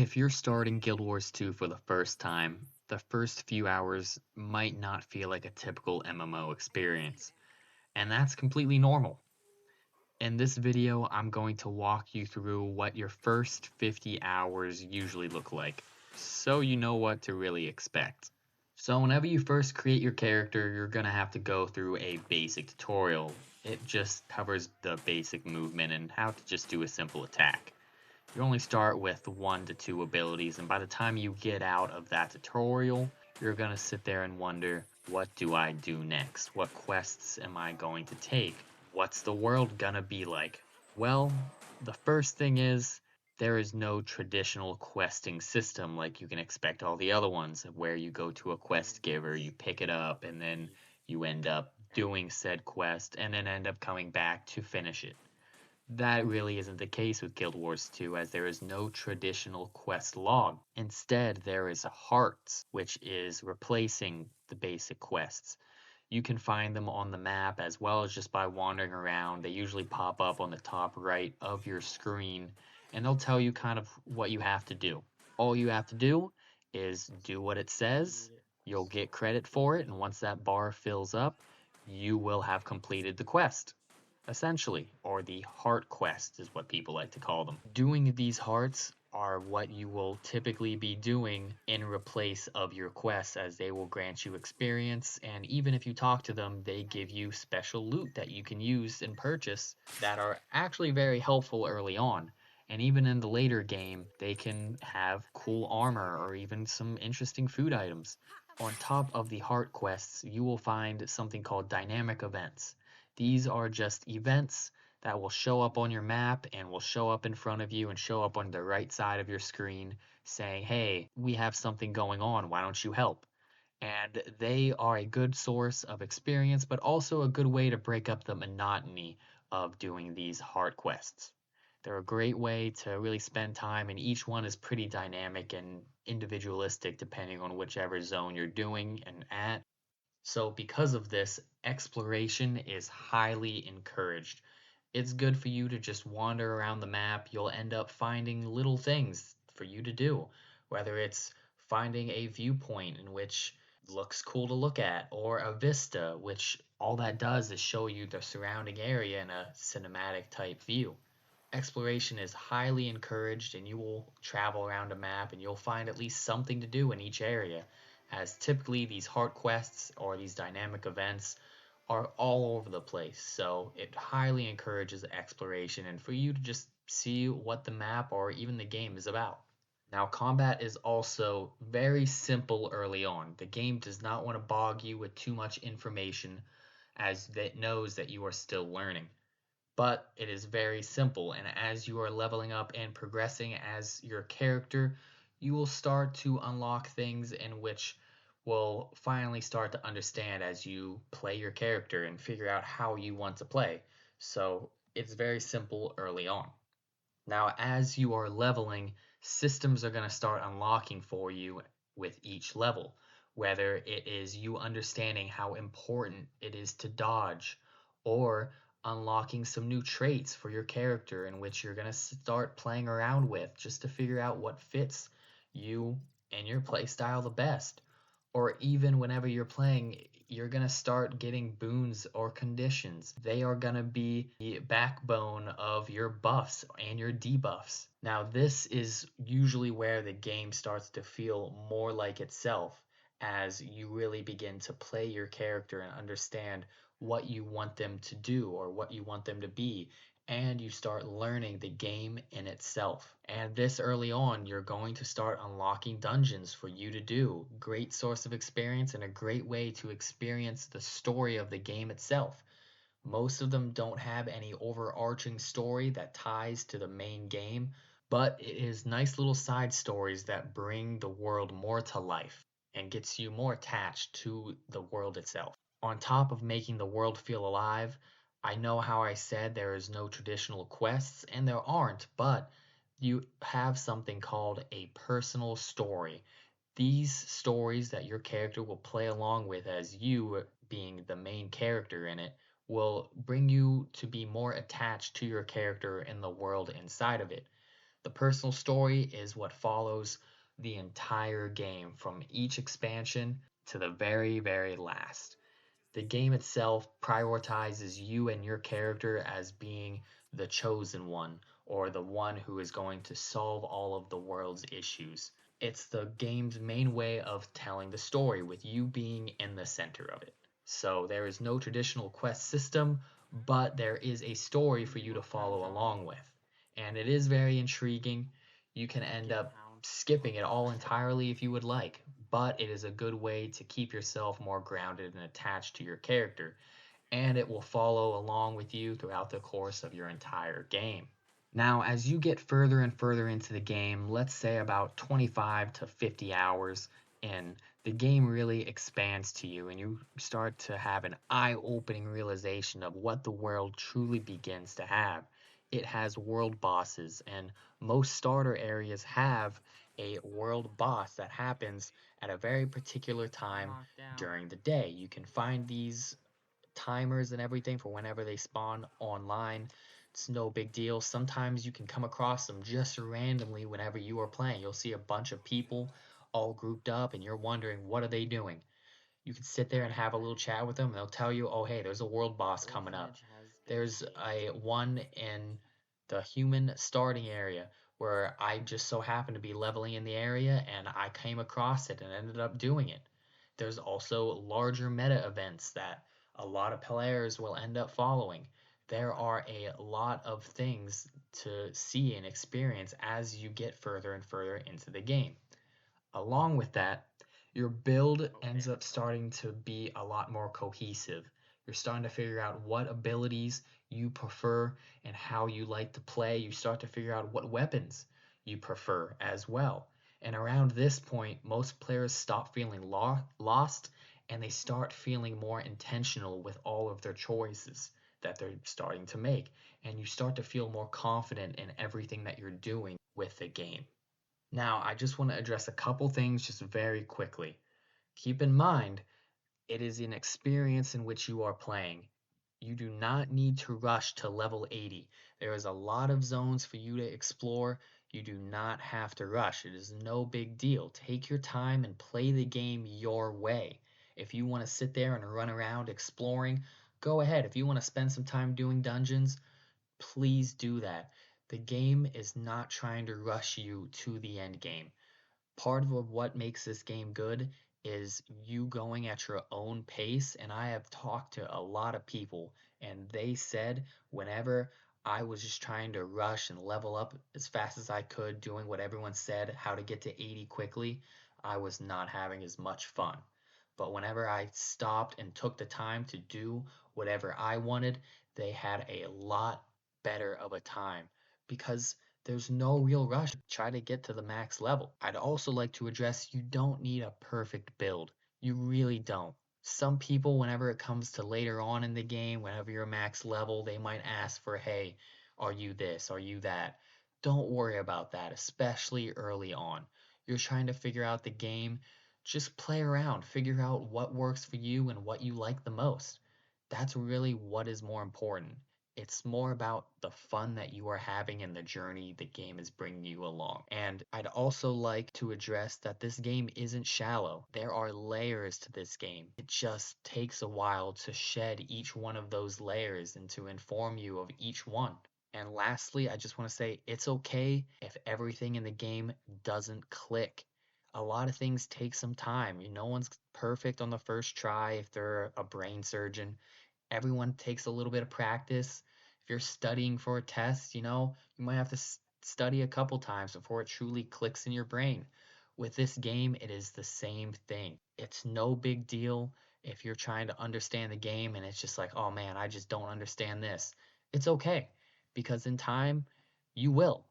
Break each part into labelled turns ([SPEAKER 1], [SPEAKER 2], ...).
[SPEAKER 1] If you're starting Guild Wars 2 for the first time, the first few hours might not feel like a typical MMO experience, and that's completely normal. In this video, I'm going to walk you through what your first 50 hours usually look like, so you know what to really expect. So whenever you first create your character, you're going to have to go through a basic tutorial. It just covers the basic movement and how to just do a simple attack. You only start with 1 to 2 abilities, and by the time you get out of that tutorial, you're gonna sit there and wonder, what do I do next? What quests am I going to take? What's the world gonna be like? Well, the first thing is, there is no traditional questing system like you can expect all the other ones, where you go to a quest giver, you pick it up, and then you end up doing said quest, and then end up coming back to finish it. That really isn't the case with Guild Wars 2, as there is no traditional quest log. Instead, there is hearts, which is replacing the basic quests. You can find them on the map as well as just by wandering around. They usually pop up on the top right of your screen, and they'll tell you kind of what you have to do. All you have to do is do what it says, you'll get credit for it, and once that bar fills up, you will have completed the quest essentially, or the heart quests is what people like to call them. Doing these hearts are what you will typically be doing in replace of your quests, as they will grant you experience, and even if you talk to them, they give you special loot that you can use and purchase that are actually very helpful early on. And even in the later game, they can have cool armor or even some interesting food items. On top of the heart quests, you will find something called dynamic events. These are just events that will show up on your map and will show up in front of you and show up on the right side of your screen saying, hey, we have something going on, why don't you help? And they are a good source of experience, but also a good way to break up the monotony of doing these hard quests. They're a great way to really spend time, and each one is pretty dynamic and individualistic depending on whichever zone you're doing and at. So, because of this, exploration is highly encouraged. It's good for you to just wander around the map. You'll end up finding little things for you to do, whether it's finding a viewpoint in which looks cool to look at, or a vista, which all that does is show you the surrounding area in a cinematic type view. Exploration is highly encouraged, and you will travel around a map and you'll find at least something to do in each area, as typically these heart quests or these dynamic events are all over the place. So it highly encourages exploration and for you to just see what the map or even the game is about. Now, combat is also very simple early on. The game does not want to bog you with too much information, as it knows that you are still learning. But it is very simple, and as you are leveling up and progressing as your character, you will start to unlock things in which will finally start to understand as you play your character and figure out how you want to play. So it's very simple early on. Now, as you are leveling, systems are going to start unlocking for you with each level, whether it is you understanding how important it is to dodge, or unlocking some new traits for your character in which you're going to start playing around with just to figure out what fits you and your playstyle the best. Or even whenever you're playing, you're going to start getting boons or conditions. They are going to be the backbone of your buffs and your debuffs. Now, this is usually where the game starts to feel more like itself, as you really begin to play your character and understand what you want them to do or what you want them to be, and you start learning the game in itself. And this early on, you're going to start unlocking dungeons for you to do. Great source of experience and a great way to experience the story of the game itself. Most of them don't have any overarching story that ties to the main game, but it is nice little side stories that bring the world more to life and gets you more attached to the world itself. On top of making the world feel alive, I know how I said there is no traditional quests, and there aren't, but you have something called a personal story. These stories that your character will play along with, as you being the main character in it, will bring you to be more attached to your character and the world inside of it. The personal story is what follows the entire game from each expansion to the very, very last. The game itself prioritizes you and your character as being the chosen one or the one who is going to solve all of the world's issues. It's the game's main way of telling the story with you being in the center of it. So there is no traditional quest system, but there is a story for you to follow along with. And it is very intriguing. You can end up skipping it all entirely if you would like, but it is a good way to keep yourself more grounded and attached to your character, and it will follow along with you throughout the course of your entire game. Now, as you get further and further into the game, let's say about 25 to 50 hours in, the game really expands to you and you start to have an eye-opening realization of what the world truly begins to have. It has world bosses, and most starter areas have a world boss that happens at a very particular time during the day. You can find these timers and everything for whenever they spawn online. It's no big deal. Sometimes you can come across them just randomly whenever you are playing. You'll see a bunch of people all grouped up and you're wondering what are they doing. You can sit there and have a little chat with them and they'll tell you, "Oh, hey, there's a world boss coming up." There's a one in the human starting area where I just so happened to be leveling in the area and I came across it and ended up doing it. There's also larger meta events that a lot of players will end up following. There are a lot of things to see and experience as you get further and further into the game. Along with that, your build ends up starting to be a lot more cohesive. You're starting to figure out what abilities you prefer and how you like to play. You start to figure out what weapons you prefer as well. And around this point, most players stop feeling lost and they start feeling more intentional with all of their choices that they're starting to make. And you start to feel more confident in everything that you're doing with the game. Now, I just want to address a couple things just very quickly. Keep in mind, it is an experience in which you are playing. You do not need to rush to level 80. There is a lot of zones for you to explore. You do not have to rush. It is no big deal. Take your time and play the game your way. If you want to sit there and run around exploring, go ahead. If you want to spend some time doing dungeons, please do that. The game is not trying to rush you to the end game. Part of what makes this game good is you going at your own pace. And I have talked to a lot of people, and they said whenever I was just trying to rush and level up as fast as I could, doing what everyone said, how to get to 80 quickly, I was not having as much fun. But whenever I stopped and took the time to do whatever I wanted, they had a lot better of a time because there's no real rush to try to get to the max level. I'd also like to address you don't need a perfect build. You really don't. Some people, whenever it comes to later on in the game, whenever you're max level, they might ask for, hey, are you this? Are you that? Don't worry about that, especially early on. You're trying to figure out the game. Just play around, figure out what works for you and what you like the most. That's really what is more important. It's more about the fun that you are having and the journey the game is bringing you along. And I'd also like to address that this game isn't shallow. There are layers to this game. It just takes a while to shed each one of those layers and to inform you of each one. And lastly, I just want to say it's okay if everything in the game doesn't click. A lot of things take some time. No one's perfect on the first try if they're a brain surgeon. Everyone takes a little bit of practice. If you're studying for a test, you might have to study a couple times before it truly clicks in your brain. With this game, it is the same thing. It's no big deal if you're trying to understand the game and it's just like, oh man, I just don't understand this. It's okay because in time, you will.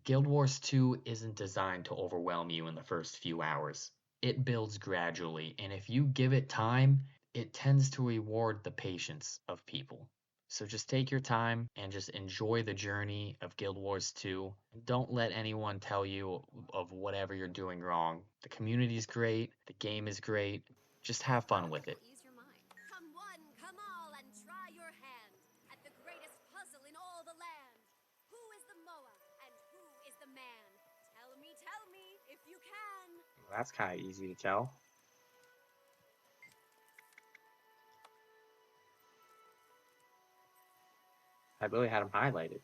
[SPEAKER 1] Guild Wars 2 isn't designed to overwhelm you in the first few hours. It builds gradually, and if you give it time, it tends to reward the patience of people. So just take your time and just enjoy the journey of Guild Wars 2. Don't let anyone tell you of whatever you're doing wrong. The community is great, the game is great. Just have fun with it.
[SPEAKER 2] Ease your mind. Come one, come all, and try your hand at the greatest puzzle in all the land. Who is the Moa and who is the
[SPEAKER 3] That's kind of easy to tell. I really had them highlighted.